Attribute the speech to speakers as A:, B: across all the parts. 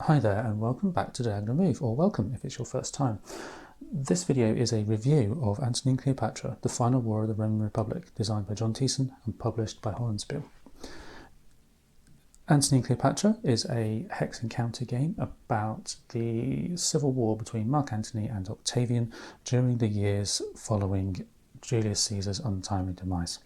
A: Hi there and welcome back to Diagonal Move, or welcome if it's your first time. This video is a review of Antony Cleopatra, The Final War of the Roman Republic, designed by John Thiessen and published by Hollandspiele. Antony Cleopatra is a hex encounter game about the civil war between Mark Antony and Octavian during the years following Julius Caesar's untimely demise.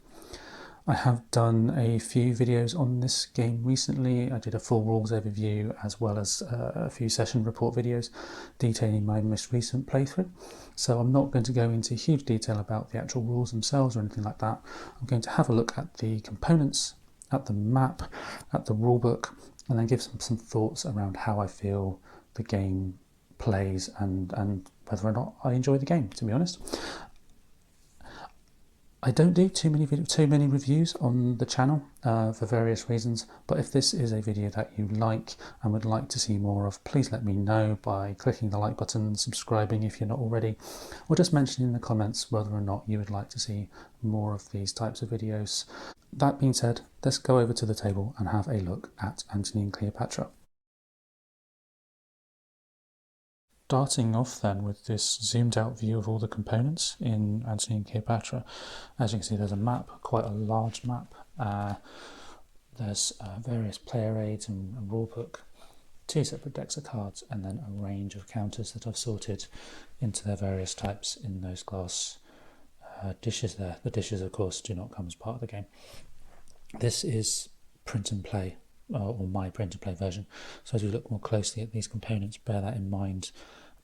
A: I have done a few videos on this game recently. I did a full rules overview as well as a few session report videos detailing my most recent playthrough. So I'm not going to go into huge detail about the actual rules themselves or anything like that. I'm going to have a look at the components, at the map, at the rulebook, and then give some thoughts around how I feel the game plays and whether or not I enjoy the game, to be honest. I don't do too many reviews on the channel for various reasons, but if this is a video that you like and would like to see more of, please let me know by clicking the like button, subscribing if you're not already, or just mentioning in the comments whether or not you would like to see more of these types of videos. That being said, let's go over to the table and have a look at Antony and Cleopatra. Starting off then with this zoomed out view of all the components in Antony and Cleopatra. As you can see, there's a map, quite a large map. There's various player aids and a rulebook, two separate decks of cards, and then a range of counters that I've sorted into their various types in those glass dishes there. The dishes, of course, do not come as part of the game. This is print and play, or my print and play version. So as we look more closely at these components, bear that in mind,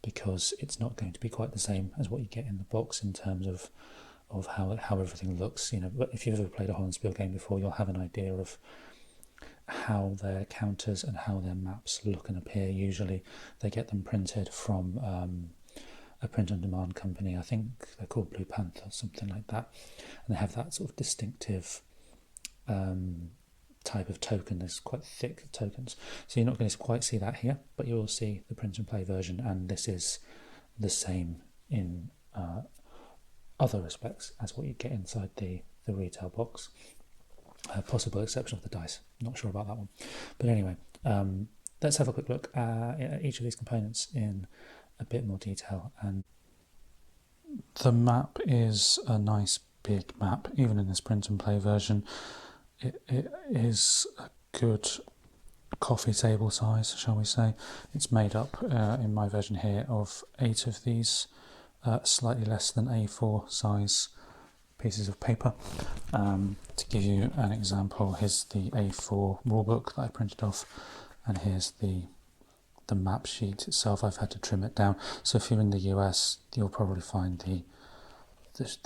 A: because it's not going to be quite the same as what you get in the box in terms of how everything looks. You know, but if you've ever played a Hollandspiele game before, you'll have an idea of how their counters and how their maps look and appear. Usually they get them printed from a print-on-demand company. I think they're called Blue Panther or something like that, and they have that sort of distinctive type of token. There's quite thick tokens, so you're not going to quite see that here, but you will see the print and play version, and this is the same in other respects as what you get inside the retail box. Possible exception of the dice, not sure about that one, but anyway, let's have a quick look at each of these components in a bit more detail. And the map is a nice big map, even in this print and play version. It is a good coffee table size, shall we say. It's made up, in my version here, of 8 of these slightly less than A4 size pieces of paper. To give you an example, here's the A4 rulebook that I printed off, and here's the map sheet itself. I've had to trim it down, so if you're in the US, you'll probably find the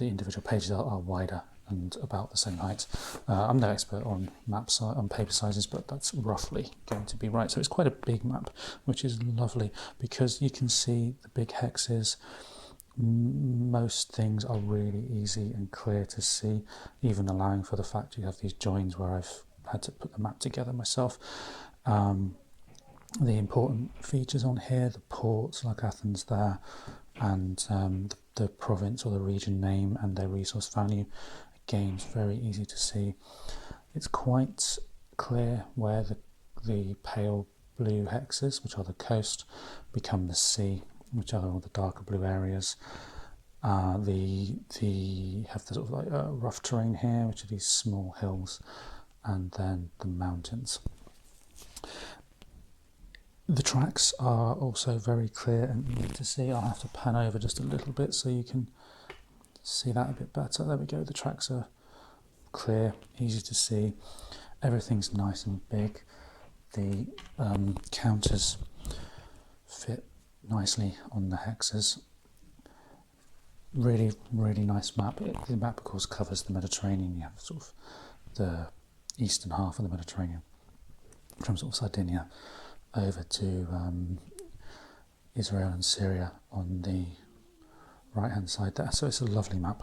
A: individual pages are wider and about the same height. I'm no expert on on paper sizes, but that's roughly going to be right. So it's quite a big map, which is lovely because you can see the big hexes. Most things are really easy and clear to see, even allowing for the fact you have these joins where I've had to put the map together myself. The important features on here, the ports like Athens there, and the province or the region name and their resource value. Again, it's very easy to see. It's quite clear where the pale blue hexes, which are the coast, become the sea, which are all the darker blue areas. Have the sort of like rough terrain here, which are these small hills, and then the mountains. The tracks are also very clear and easy to see. I'll have to pan over just a little bit so you can see that a bit better. There we go. The tracks are clear, easy to see. Everything's nice and big. The counters fit nicely on the hexes. Really, really nice map. The map, of course, covers the Mediterranean. You have sort of the eastern half of the Mediterranean, from sort of Sardinia over to Israel and Syria on the right hand side there. So it's a lovely map,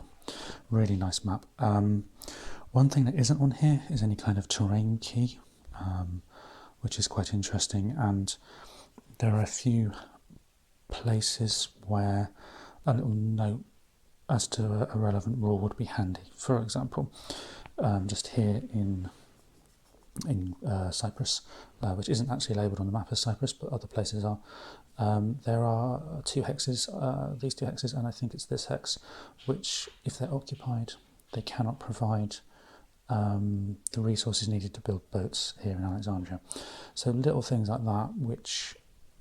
A: really nice map. One thing that isn't on here is any kind of terrain key, which is quite interesting, and there are a few places where a little note as to a relevant rule would be handy. For example, just here in Cyprus, which isn't actually labelled on the map as Cyprus, but other places are. There are two hexes, these two hexes, and I think it's this hex, which, if they're occupied, they cannot provide the resources needed to build boats here in Alexandria. So little things like that, which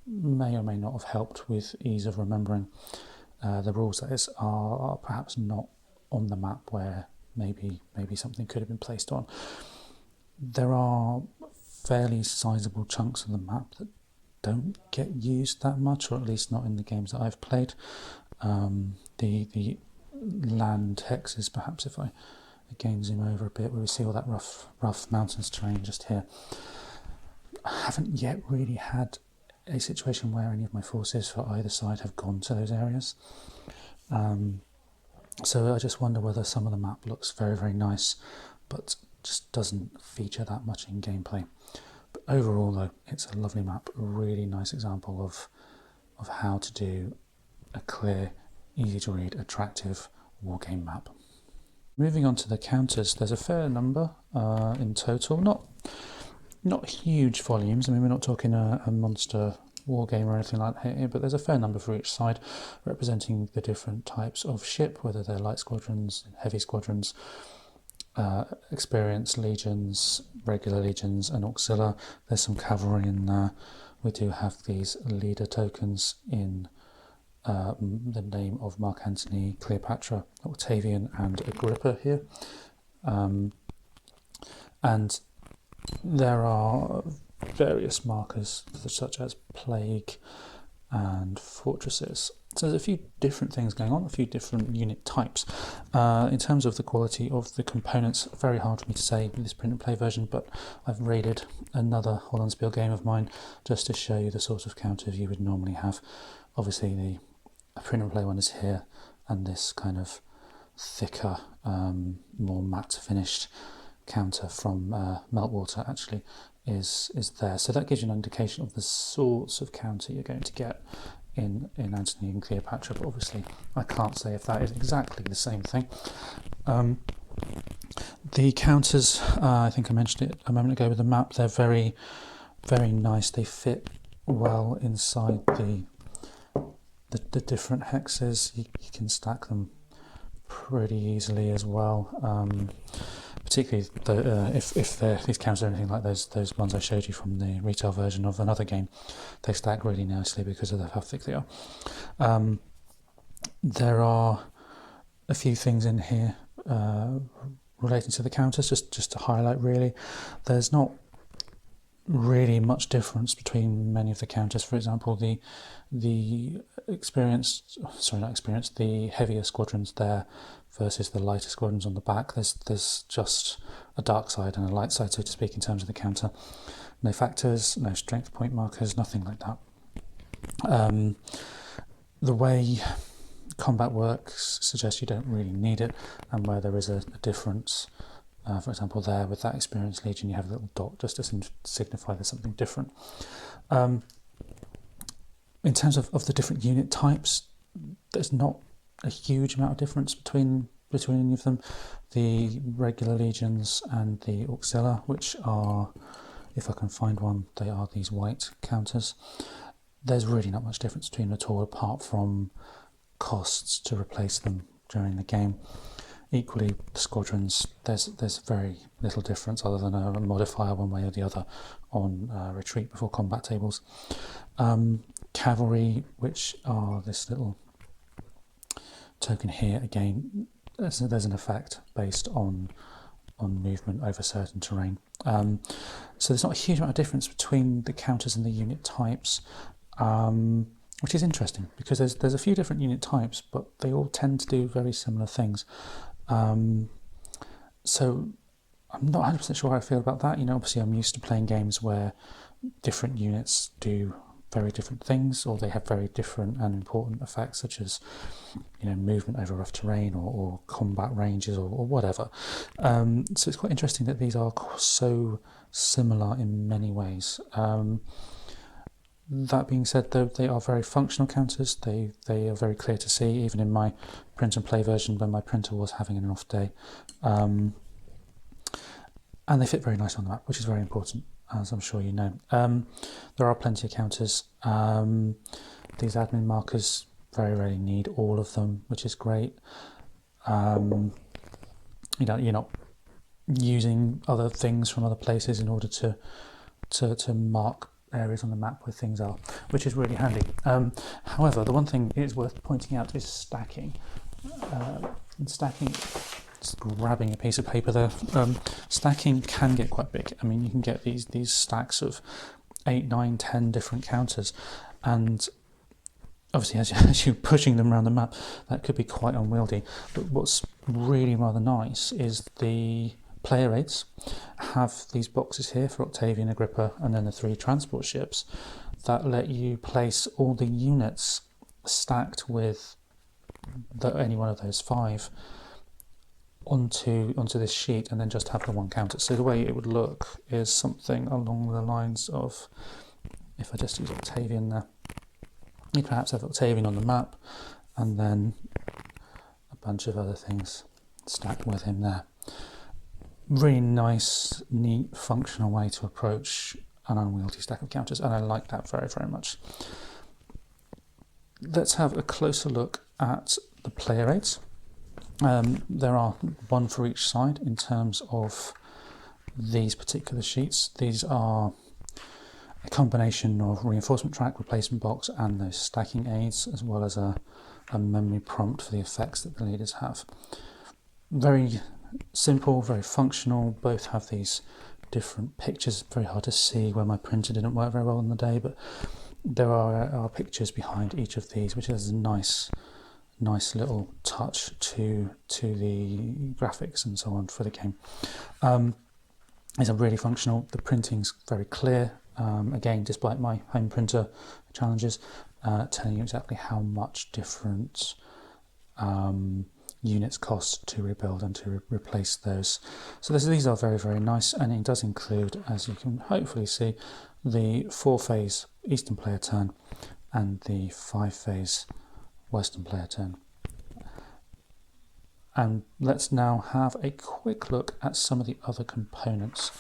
A: may or may not have helped with ease of remembering the rules, that is, are perhaps not on the map where maybe something could have been placed on. There are fairly sizable chunks of the map that don't get used that much, or at least not in the games that I've played. The land hexes, perhaps, if I again zoom over a bit, where we see all that rough mountains terrain just here. I haven't yet really had a situation where any of my forces for either side have gone to those areas. So I just wonder whether some of the map looks very, very nice, but just doesn't feature that much in gameplay. But overall, though, it's a lovely map, a really nice example of how to do a clear, easy to read, attractive wargame map. Moving on to the counters, there's a fair number in total, not huge volumes. I mean, we're not talking a monster war game or anything like that here, but there's a fair number for each side, representing the different types of ship, whether they're light squadrons, heavy squadrons, experienced legions, regular legions, and auxilia. There's some cavalry in there. We do have these leader tokens in the name of Mark Antony, Cleopatra, Octavian, and Agrippa here. And there are various markers such as plague and fortresses. So there's a few different things going on, a few different unit types. In terms of the quality of the components, very hard for me to say in this print and play version, but I've raided another Hollandspiele game of mine just to show you the sort of counters you would normally have. Obviously the print and play one is here, and this kind of thicker, more matte finished counter from Meltwater actually is there. So that gives you an indication of the sorts of counter you're going to get in Antony and Cleopatra, but obviously I can't say if that is exactly the same thing. The counters, I think I mentioned it a moment ago with the map, they're very, very nice. They fit well inside the different hexes. You can stack them pretty easily as well. Particularly if these counters are anything like those ones I showed you from the retail version of another game, they stack really nicely because of how thick they are. There are a few things in here relating to the counters, just to highlight really. There's not really much difference between many of the counters. For example, the heavier squadrons there versus the lighter squadrons on the back, there's just a dark side and a light side, so to speak, in terms of the counter. No factors, no strength point markers, nothing like that. The way combat works suggests you don't really need it, and where there is a difference, for example there with that experienced legion, you have a little dot just to signify there's something different. In terms of the different unit types, there's not a huge amount of difference between any of them. The regular legions and the auxilia, which are, if I can find one, they are these white counters. There's really not much difference between them at all, apart from costs to replace them during the game. Equally, the squadrons, there's very little difference other than a modifier one way or the other on retreat before combat tables. Cavalry, which are this little token here, again, there's an effect based on movement over certain terrain. So there's not a huge amount of difference between the counters and the unit types, which is interesting because there's a few different unit types, but they all tend to do very similar things. So I'm not 100% sure how I feel about that. Obviously I'm used to playing games where different units do very different things, or they have very different and important effects, such as movement over rough terrain or combat ranges or whatever. So it's quite interesting that these are so similar in many ways. That being said, though, they are very functional counters. They are very clear to see, even in my print and play version when my printer was having an off day. and they fit very nice on the map, which is very important, as I'm sure you know. There are plenty of counters. These admin markers, very rarely need all of them, which is great. You know, you're not using other things from other places in order to mark areas on the map where things are, which is really handy. However, the one thing is worth pointing out is stacking. Stacking, just grabbing a piece of paper there, stacking can get quite big. I mean, you can get these stacks of 8, 9, 10 different counters, and obviously as you're pushing them around the map, that could be quite unwieldy. But what's really rather nice is the player aids have these boxes here for Octavian, Agrippa, and then the 3 transport ships that let you place all the units stacked with any one of those 5 onto this sheet, and then just have the one counter. So the way it would look is something along the lines of, if I just use Octavian there, you perhaps have Octavian on the map and then a bunch of other things stacked with him there. Really nice, neat, functional way to approach an unwieldy stack of counters, and I like that very, very much. Let's have a closer look at the player aids. There are 1 for each side in terms of these particular sheets. These are a combination of reinforcement track, replacement box, and those stacking aids, as well as a memory prompt for the effects that the leaders have. Very simple, very functional. Both have these different pictures. Very hard to see where my printer didn't work very well on the day, but there are pictures behind each of these, which is a nice little touch to the graphics and so on for the game. It's really functional. The printing's very clear. Again, despite my home printer challenges, telling you exactly how much different units cost to rebuild and to replace those. So these are very, very nice, and it does include, as you can hopefully see, the 4-phase Eastern player turn and the 5-phase Western player turn. And let's now have a quick look at some of the other components.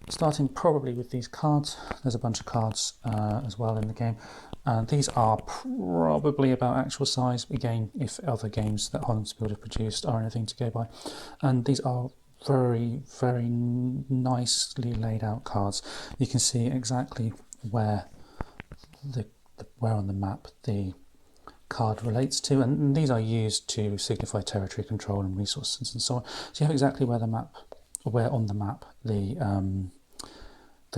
A: Starting probably with these cards. There's a bunch of cards as well in the game. These are probably about actual size, again, if other games that Hollandspiele have produced are anything to go by. And these are very, very nicely laid out cards. You can see exactly where where on the map the card relates to, and these are used to signify territory control and resources and so on. So you have exactly where on the map the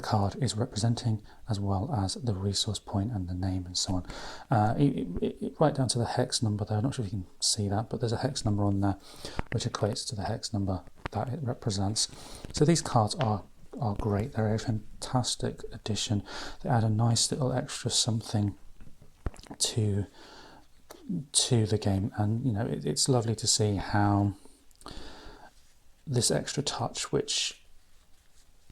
A: card is representing, as well as the resource point and the name and so on. Right down to the hex number there. I'm not sure if you can see that, but there's a hex number on there which equates to the hex number that it represents. So these cards are great. They're a fantastic addition. They add a nice little extra something to the game, and you know, it's lovely to see how this extra touch, which,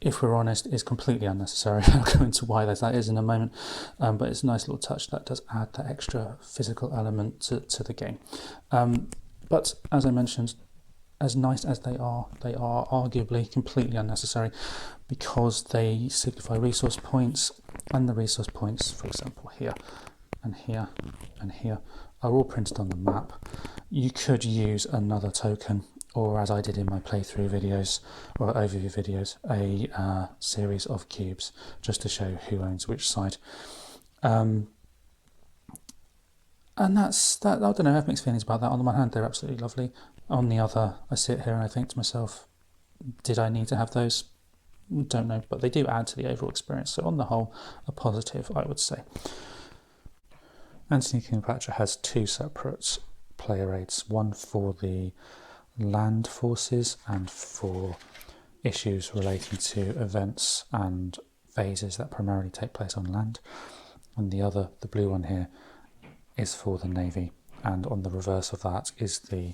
A: if we're honest, is completely unnecessary. I'll go into why that is in a moment, but it's a nice little touch that does add that extra physical element to the game. But as I mentioned, as nice as they are arguably completely unnecessary, because they signify resource points, and the resource points, for example, here and here and here, are all printed on the map. You could use another token, or as I did in my playthrough videos or overview videos, a series of cubes, just to show who owns which side. And that's that. I don't know, I have mixed feelings about that. On the one hand, they're absolutely lovely. On the other, I sit here and I think to myself, did I need to have those? Don't know, but they do add to the overall experience. So on the whole, a positive, I would say. Antony Cleopatra has 2 separate player aids, one for the land forces and for issues relating to events and phases that primarily take place on land, and the other, the blue one here, is for the navy, and on the reverse of that is the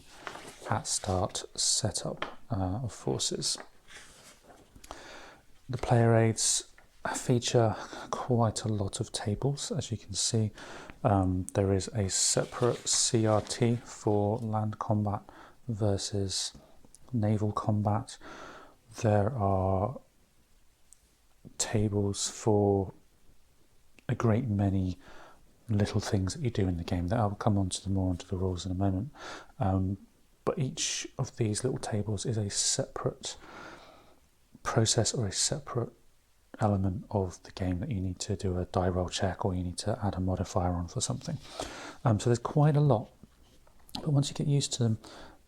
A: at start setup of forces. The player aids feature quite a lot of tables, as you can see. There is a separate CRT for land combat versus naval combat. There are tables for a great many little things that you do in the game that I'll come on to more onto the rules in a moment. But each of these little tables is a separate process or a separate element of the game that you need to do a die roll check, or you need to add a modifier on for something. So there's quite a lot, but once you get used to them,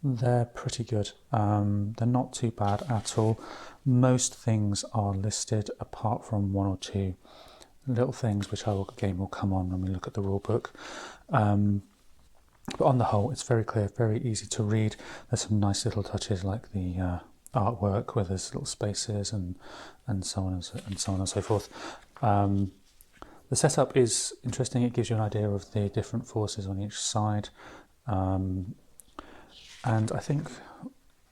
A: they're pretty good. They're not too bad at all. Most things are listed apart from one or two little things which again will come on when we look at the rule book. But on the whole, it's very clear, very easy to read. There's some nice little touches like the artwork where there's little spaces and so on and so forth. The setup is interesting. It gives you an idea of the different forces on each side. And I think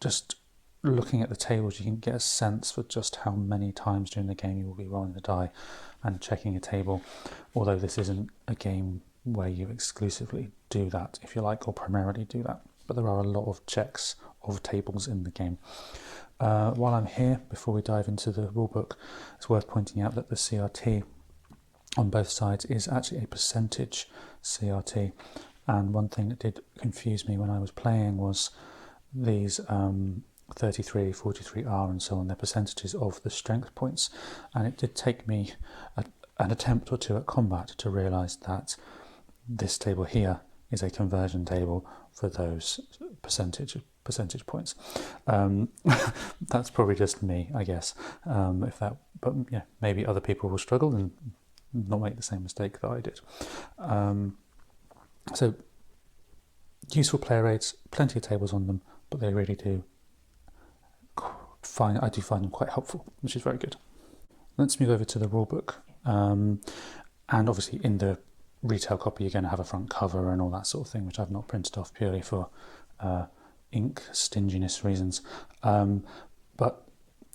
A: just looking at the tables, you can get a sense for just how many times during the game you will be rolling the die and checking a table, although this isn't a game where you exclusively do that, if you like, or primarily do that. But there are a lot of checks of tables in the game. While I'm here, before we dive into the rulebook, it's worth pointing out that the CRT on both sides is actually a percentage CRT. And one thing that did confuse me when I was playing was these 33, 43R and so on, they're percentages of the strength points. And it did take me an attempt or two at combat to realise that this table here is a conversion table for those percentage points. That's probably just me, I guess. But yeah, maybe other people will struggle and not make the same mistake that I did. So useful player aids, plenty of tables on them, but they really do I do find them quite helpful, which is very good. Let's move over to the rulebook. And obviously in the retail copy you're going to have a front cover and all that sort of thing, which I've not printed off purely for ink stinginess reasons. But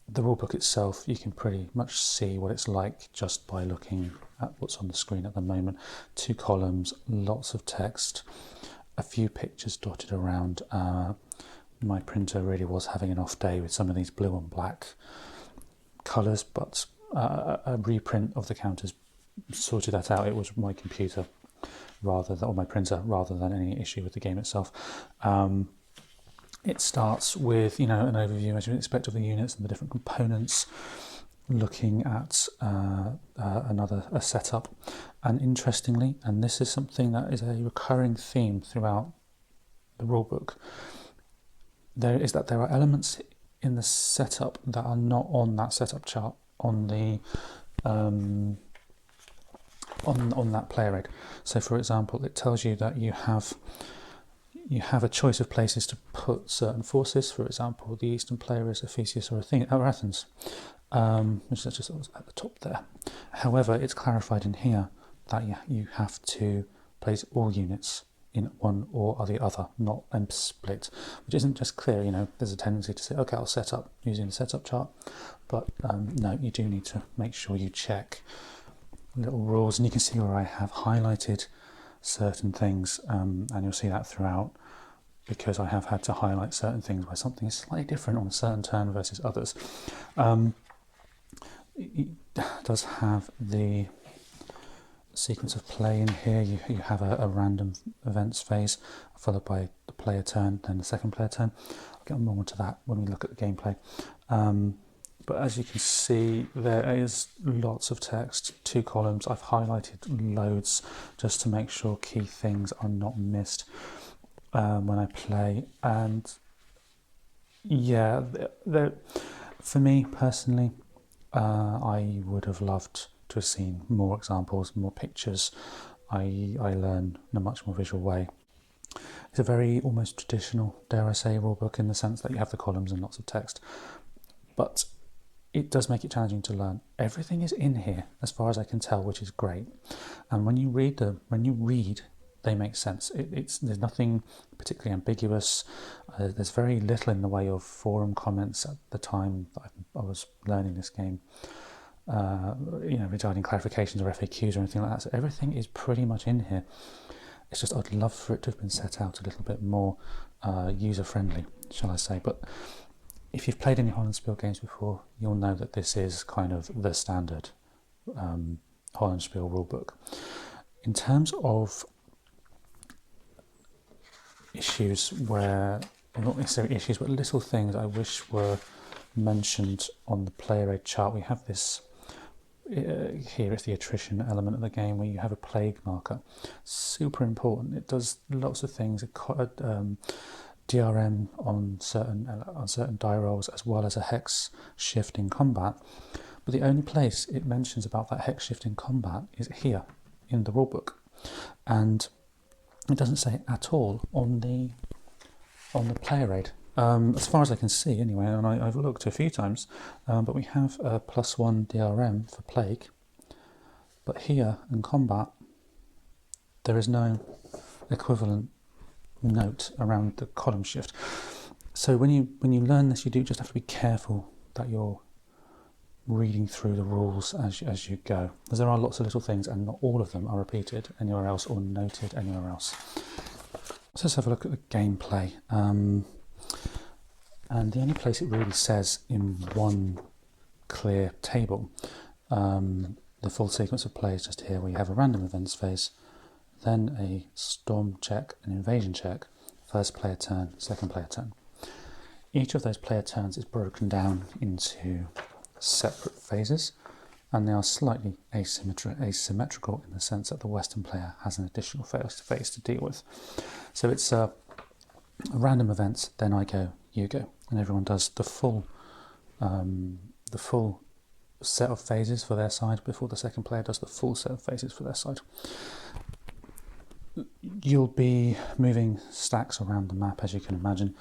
A: the rulebook itself, you can pretty much see what it's like just by looking at what's on the screen at the moment. 2 columns, lots of text, a few pictures dotted around. My printer really was having an off day with some of these blue and black colours, but a reprint of the counters sorted that out. It was my computer or my printer rather than any issue with the game itself. It starts with an overview, as you would expect, of the units and the different components, looking at a setup. And interestingly, and this is something that is a recurring theme throughout the rulebook, there are elements in the setup that are not on that setup chart on the on that player aid. So for example, it tells you that you have a choice of places to put certain forces. For example, the eastern player is Ephesus or Athens, which is just at the top there. However, it's clarified in here that you have to place all units in one or the other, not split, which isn't just clear. There's a tendency to say, okay, I'll set up using the setup chart, but no, you do need to make sure you check little rules, and you can see where I have highlighted certain things, and you'll see that throughout, because I have had to highlight certain things where something is slightly different on a certain turn versus others. It does have the sequence of play in here. You have a random events phase followed by the player turn, then the second player turn. I'll get more into that when we look at the gameplay. But as you can see, there is lots of text, 2 columns. I've highlighted loads just to make sure key things are not missed when I play. And yeah, for me personally, I would have loved to have seen more examples, more pictures. I learn in a much more visual way. It's a very almost traditional, dare I say, rulebook in the sense that you have the columns and lots of text, but it does make it challenging to learn. Everything is in here, as far as I can tell, which is great. And when you read, they make sense. There's nothing particularly ambiguous. There's very little in the way of forum comments at the time that I was learning this game, regarding clarifications or FAQs or anything like that. So everything is pretty much in here. It's just I'd love for it to have been set out a little bit more user-friendly, shall I say. But if you've played any Hollandspiele games before, you'll know that this is kind of the standard Hollandspiele rulebook. In terms of issues where, not necessarily issues, but little things I wish were mentioned on the player aid chart, we have this here is the attrition element of the game where you have a plague marker. Super important. It does lots of things. DRM on certain die rolls, as well as a hex shift in combat. But the only place it mentions about that hex shift in combat is here in the rulebook, and it doesn't say it at all on the player aid. As far as I can see anyway, and I've looked a few times, but we have a +1 DRM for plague, but here in combat there is no equivalent note around the column shift. So when you learn this, you do just have to be careful that you're reading through the rules as you go, because there are lots of little things and not all of them are repeated anywhere else or noted anywhere else. So let's have a look at the gameplay. And the only place it really says in one clear table, the full sequence of play is just here, where you have a random events phase, then a storm check, an invasion check, first player turn, second player turn. Each of those player turns is broken down into separate phases, and they are slightly asymmetrical in the sense that the Western player has an additional phase to deal with. So it's a random events, then I go, you go, and everyone does the full set of phases for their side before the second player does the full set of phases for their side. You'll be moving stacks around the map, as you can imagine,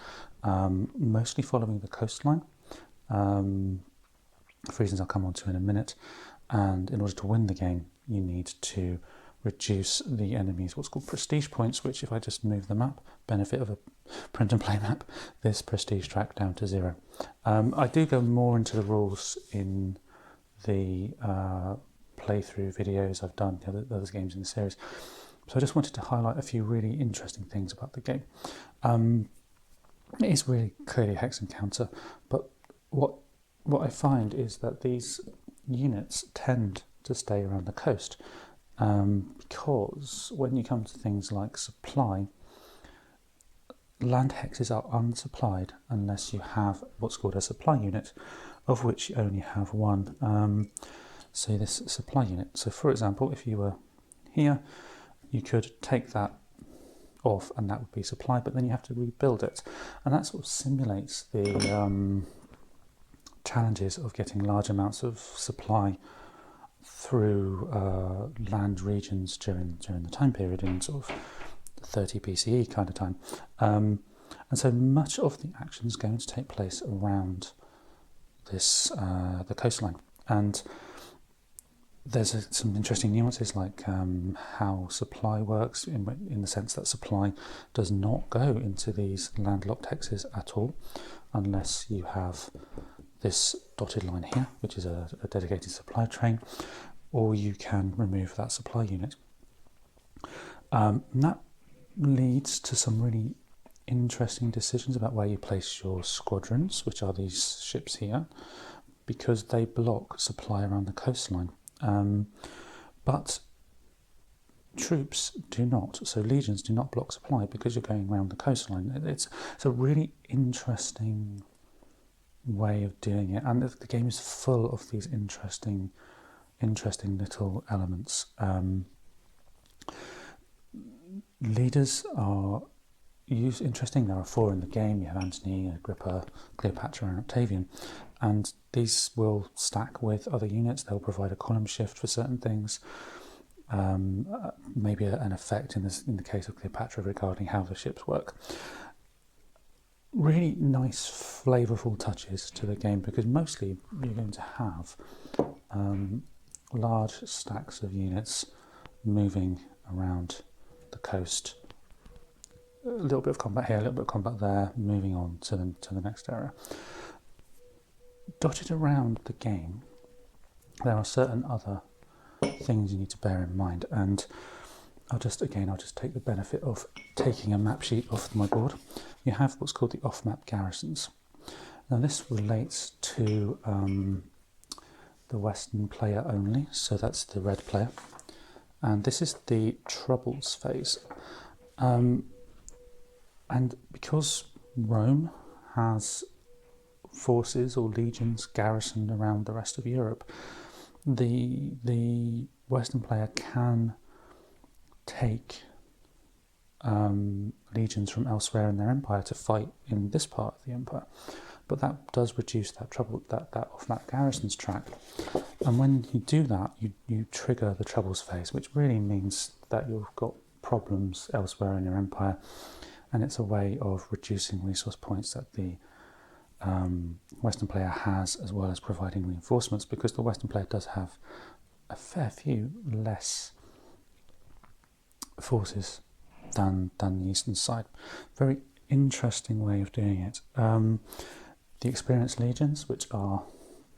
A: mostly following the coastline, for reasons I'll come on to in a minute. And in order to win the game, you need to reduce the enemy's what's called prestige points, which, if I just move the map, benefit of a print and play map, this prestige track down to 0. I do go more into the rules in the playthrough videos I've done, the other games in the series. So I just wanted to highlight a few really interesting things about the game. It is really clearly a hex encounter, but what I find is that these units tend to stay around the coast, because when you come to things like supply, land hexes are unsupplied unless you have what's called a supply unit, of which you only have one. So this supply unit. So for example, if you were here, you could take that off and that would be supply, but then you have to rebuild it. And that sort of simulates the challenges of getting large amounts of supply through land regions during the time period in sort of 30 BCE kind of time. And so much of the action is going to take place around this the coastline. And there's some interesting nuances, like how supply works, in the sense that supply does not go into these landlocked hexes at all, unless you have this dotted line here, which is a dedicated supply train, or you can remove that supply unit. And that leads to some really interesting decisions about where you place your squadrons, which are these ships here, because they block supply around the coastline. But troops do not, so legions do not block supply because you're going around the coastline. It's a really interesting way of doing it, and the game is full of these interesting little elements. Leaders are interesting. There are 4 in the game. You have Antony, Agrippa, Cleopatra and Octavian, and these will stack with other units. They'll provide a column shift for certain things, maybe an effect in the case of Cleopatra regarding how the ships work. Really nice flavourful touches to the game, because mostly you're going to have large stacks of units moving around the coast. A little bit of combat here, a little bit of combat there, moving on to the next area. Dotted around the game, there are certain other things you need to bear in mind, and I'll just take the benefit of taking a map sheet off my board. You have what's called the off-map garrisons, Now this relates to the Western player only, so that's the red player. And this is the Troubles phase. And because Rome has forces or legions garrisoned around the rest of Europe, the Western player can take legions from elsewhere in their empire to fight in this part of the empire, but that does reduce that trouble that off that garrisons track. And when you do that, you trigger the Troubles phase, which really means that you've got problems elsewhere in your empire, and it's a way of reducing resource points that the Western player has, as well as providing reinforcements, because the Western player does have a fair few less forces than the Eastern side. Very interesting way of doing it. The experienced legions, which are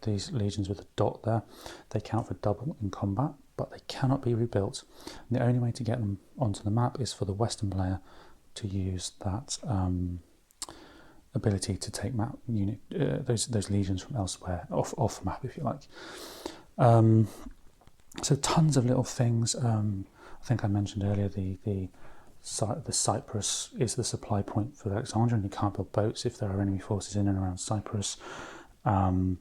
A: these legions with a dot there, they count for double in combat, but they cannot be rebuilt. And the only way to get them onto the map is for the Western player to use that ability to take map unit those legions from elsewhere off map, if you like. So tons of little things. I think I mentioned earlier the Cyprus is the supply point for Alexandria, and you can't build boats if there are enemy forces in and around Cyprus. The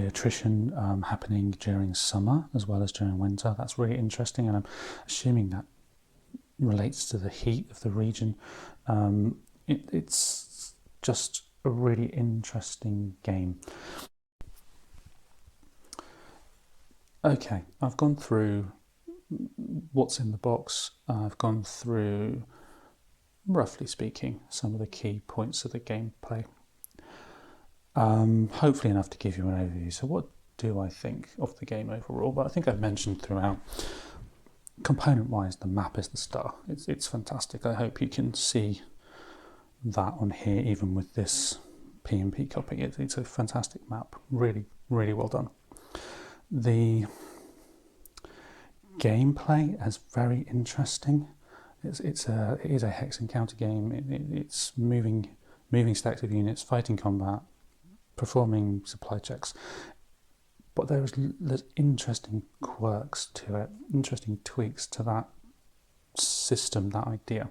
A: attrition happening during summer as well as during winter, that's really interesting, and I'm assuming that relates to the heat of the region. It's just a really interesting game. Okay, I've gone through what's in the box. I've gone through, roughly speaking, some of the key points of the gameplay. Hopefully enough to give you an overview. So what do I think of the game overall? But I think I've mentioned throughout, component-wise, the map is the star. It's fantastic. I hope you can see that on here, even with this PnP copy. It's a fantastic map. Really, really well done. The gameplay is very interesting. It is a hex encounter game. It's moving stacks of units, fighting combat, performing supply checks. But there's interesting quirks to it, interesting tweaks to that system, that idea.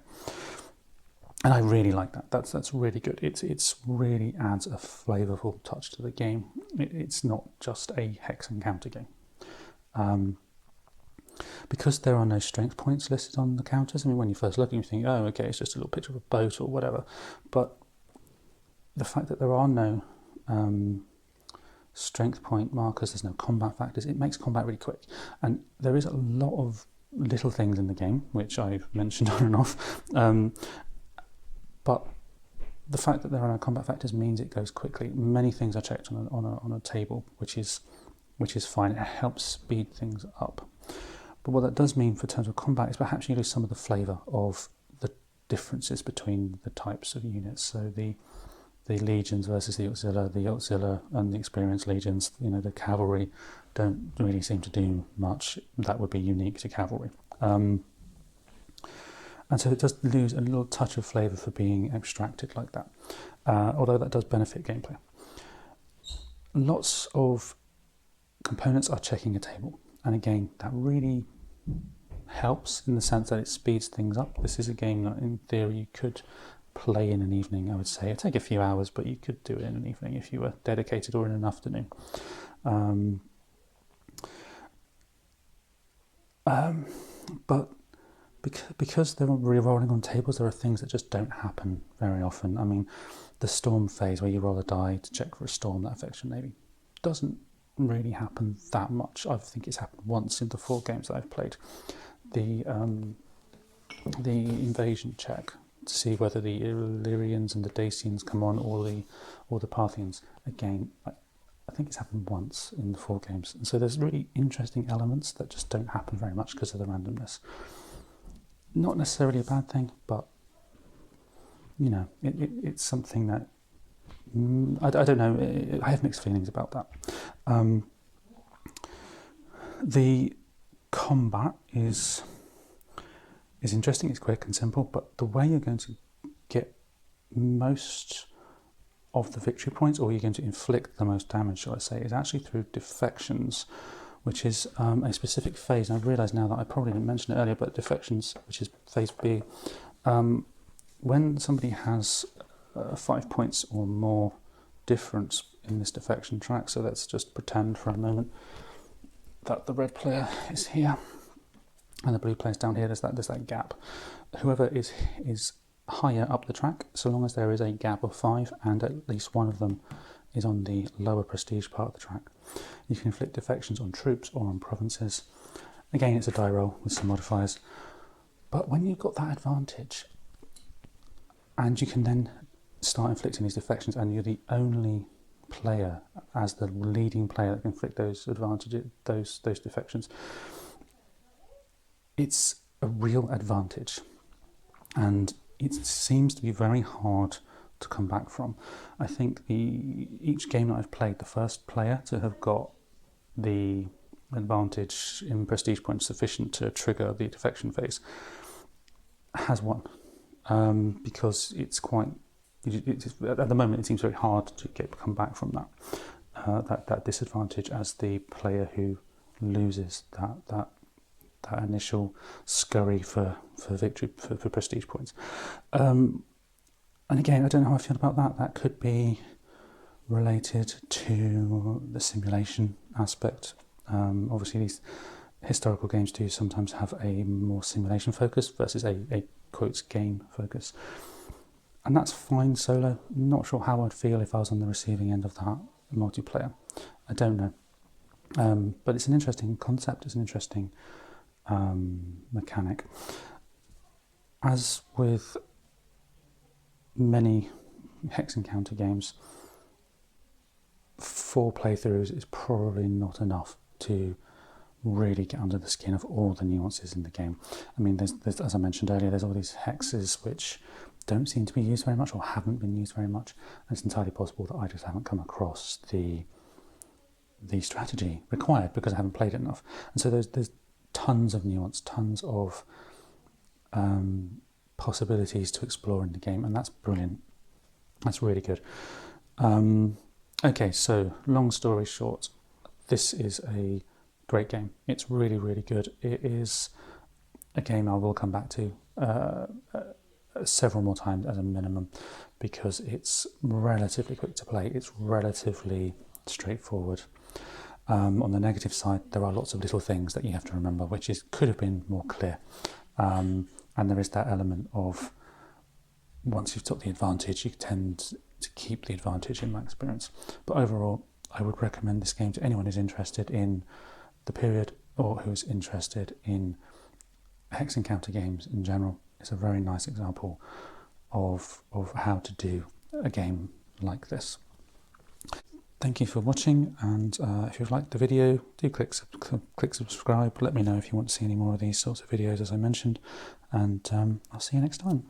A: And I really like that. That's really good. It's really adds a flavourful touch to the game. It's not just a hex encounter game. Because there are no strength points listed on the counters, I mean, when you first look, you think, oh, okay, it's just a little picture of a boat or whatever. But the fact that there are no strength point markers, there's no combat factors, it makes combat really quick. And there is a lot of little things in the game, which I've mentioned on and off. But the fact that there are no combat factors means it goes quickly. Many things are checked on a table, which is fine. It helps speed things up. But what that does mean for terms of combat is perhaps you lose some of the flavour of the differences between the types of units. So the legions versus the auxiliary and the experienced legions, the cavalry don't really seem to do much that would be unique to cavalry. And so it does lose a little touch of flavour for being abstracted like that, although that does benefit gameplay. Lots of components are checking a table, and again, that really helps in the sense that it speeds things up. This is a game that in theory you could play in an evening, I would say. It'd take a few hours, but you could do it in an evening if you were dedicated, or in an afternoon. But because they're re-rolling on tables, there are things that just don't happen very often. I mean, the storm phase where you roll a die to check for a storm that affects your navy doesn't really happen that much. I think it's happened once in the 4 games that I've played. The invasion check to see whether the Illyrians and the Dacians come on, or the Parthians. Again, I think it's happened once in the 4 games. And so there's really interesting elements that just don't happen very much because of the randomness. Not necessarily a bad thing, but it's something that I don't know. I have mixed feelings about that. The combat is interesting. It's quick and simple, but the way you're going to get most of the victory points, or you're going to inflict the most damage, shall I say, is actually through defections, which is a specific phase. And I've realised now that I probably didn't mention it earlier, but defections, which is phase B, when somebody has 5 points or more difference in this defection track, so let's just pretend for a moment that the red player is here and the blue player's down here, there's that gap. Whoever is higher up the track, so long as there is a gap of 5 and at least one of them is on the lower prestige part of the track, you can inflict defections on troops or on provinces. Again, it's a die roll with some modifiers, but when you've got that advantage and you can then start inflicting these defections, and you're the only player as the leading player that can inflict those advantages, those defections, it's a real advantage, and it seems to be very hard to come back from. I think each game that I've played, the first player to have got the advantage in prestige points sufficient to trigger the defection phase has won, because it's quite. At the moment, it seems very hard to come back from that disadvantage as the player who loses that initial scurry for victory for prestige points. And again, I don't know how I feel about that. That could be related to the simulation aspect. Obviously, these historical games do sometimes have a more simulation focus versus a quotes game focus. And that's fine solo. Not sure how I'd feel if I was on the receiving end of that multiplayer. I don't know. But it's an interesting concept, it's an interesting mechanic. As with many hex encounter games, 4 playthroughs is probably not enough to really get under the skin of all the nuances in the game. I mean, there's as I mentioned earlier, there's all these hexes which don't seem to be used very much or haven't been used very much, and it's entirely possible that I just haven't come across the strategy required because I haven't played it enough. And so there's tons of nuance, tons of possibilities to explore in the game, and that's brilliant. That's really good. Okay, so long story short, this is a great game. It's really, really good. It is a game I will come back to several more times as a minimum, because it's relatively quick to play. It's relatively straightforward. On the negative side, there are lots of little things that you have to remember, which could have been more clear. And there is that element of, once you've took the advantage, you tend to keep the advantage, in my experience. But overall, I would recommend this game to anyone who's interested in the period or who's interested in hex encounter games in general. It's a very nice example of how to do a game like this. Thank you for watching, and if you've liked the video, do click subscribe. Let me know if you want to see any more of these sorts of videos, as I mentioned, and I'll see you next time.